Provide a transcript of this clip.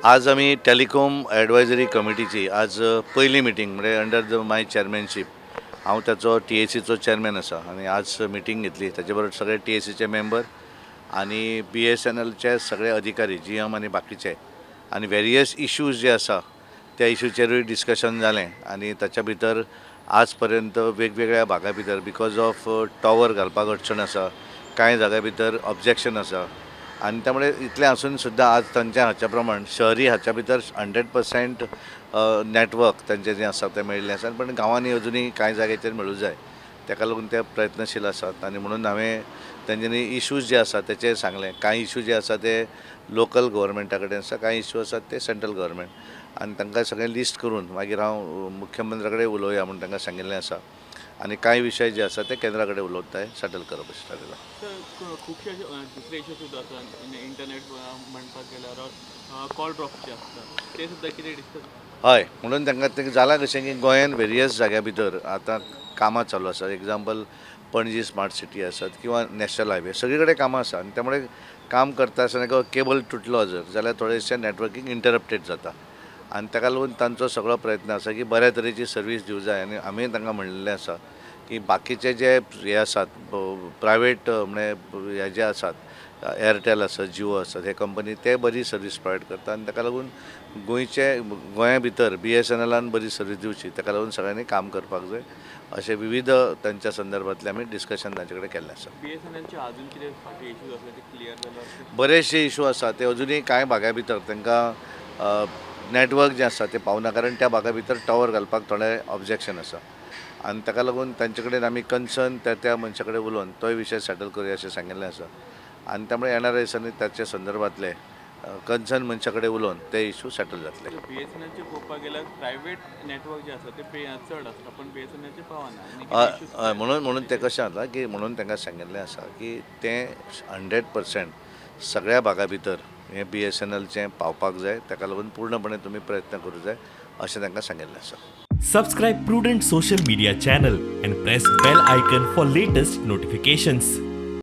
आज आम्ही telecom advisory कमिटीची आज पहिली मिटींग म्हणजे अंडर माय चेअरमॅनशीप हांव त्याचो TACचो चेअरमॅन आसा आणि आज मिटींग घेतली. त्याचे बरोबर सगळे TACचे मेंबर आणि BSNLचे सगळे अधिकारी GM आणि बाकीचे आणि वेरियस इश्यूज जे आसा त्या इश्यूचेरूय डिस्कशन जालें आणि ताच्या भितर आज पर्यंत वेगवेगळ्या भागा भितर बिकॉज ऑफ टॉवर घालपाक अडचण आसा, कांय जाग्या भितर ऑब्जेक्शन आसा आणि त्यामुळे इतलें आसून सुद्दां आज तांच्या हाच्या प्रमाण शहरी हाच्या भितर 100% नेटवर्क तांचें जें आसा तें मेळिल्लें आसा, पण गांवांनी अजुनूय कांय जाग्याचेर मेळूं जाय. ताका लागून ते प्रयत्नशील आसात आणि म्हणून हांवें तेंच्यांनी इश्यूज जे आसा तेचेर सांगलें. कांय इश्यू जे आसा ते लोकल गव्हर्मेंटा कडेन आसा, कांय इश्यू आसात ते सेंट्रल गव्हर्मेंट आणि तांकां सगळें लिस्ट करून मागीर हांव मुख्यमंत्र्या कडेन उलोवया म्हणून तांकां सांगिल्लें आसा आणि कांय विशय जे आसा ते केंद्रा कडेन उलोवन ते सेटल करप अशें थारयलां. खुबशे दुसरे इश्यू सुद्दां आसा इंटरनेट म्हणपाक गेल्यार कॉल ड्रॉप्स जे आसता ते सुद्दां कितें डिस्कस. हय, म्हणून तांकां तें जालां कशें की गोंयान वेरियस जाग्या भितर आतां कामां चालू आसा. एग्जाम्पल पणजी स्मार्ट सिटी आसात किंवा नॅशनल हायवे सगळे कडेन कामां आसा आनी त्यामुळे काम करता आसतना केबल तुटलो जर जाल्यार थोडेशें नेटवर्कींग इंटरप्टेड जाता आणि ताका लागून तांचो सगळो प्रयत्न आसा की बऱ्या तरेची सर्वीस दिवं जाय आनी आमी तांकां म्हणिल्लें आसा की बाकीचे जे हे आसात प्रायवेट म्हणजे हे जे आसात एअरटेल आसा, जिओ आसा, हे कंपनी ते बरी सर्वीस प्रोवायड करता आणि ताका लागून गोंया भितर BSNLान बरी सर्वीस दिवची ताका लागून सगळ्यांनी काम करपाक जाय अशें विविध तांच्या संदर्भांतले आमी डिस्कशन तांचे कडेन केल्लें आसा. BSNLचे अजून कितें फाटी इश्यूज आसले ते क्लियर जाले? बरेचशे इश्यू आसा ते अजुनूय कांय भागा भितर तांकां नेटवर्क जें आसा तें पावना, कारण त्या भागा भितर टॉवर घालपाक थोडें ऑब्जेक्शन आसा आणि ताका लागून तांचे कडेन आमी कन्सर्न त्या मनशा कडेन उलोवन तोय विशय सेटल करुया अशें सांगिल्लें आसा आणि त्यामुळे येणाऱ्या दिसांनी ताचे संदर्भांतले कन्सर्न मनशा कडेन उलोवन ते इश्यू सेटल जातले. BSNLचे पळोवपाक गेल्यार प्रायवेट नेटवर्क जे आसा ते चड आसता पण BSNLचे पावना. म्हणून ते कशें जाता की म्हणून तांकां सांगिल्लें आसा की तें 100% सगळ्या भागा भितर हें BSNLचें पावपाक जाय. ताका लागून पूर्णपणे तुमी प्रयत्न करूं जाय अशें तांकां सांगिल्लें आसा. Subscribe Prudent social media channel and press bell icon for latest notifications.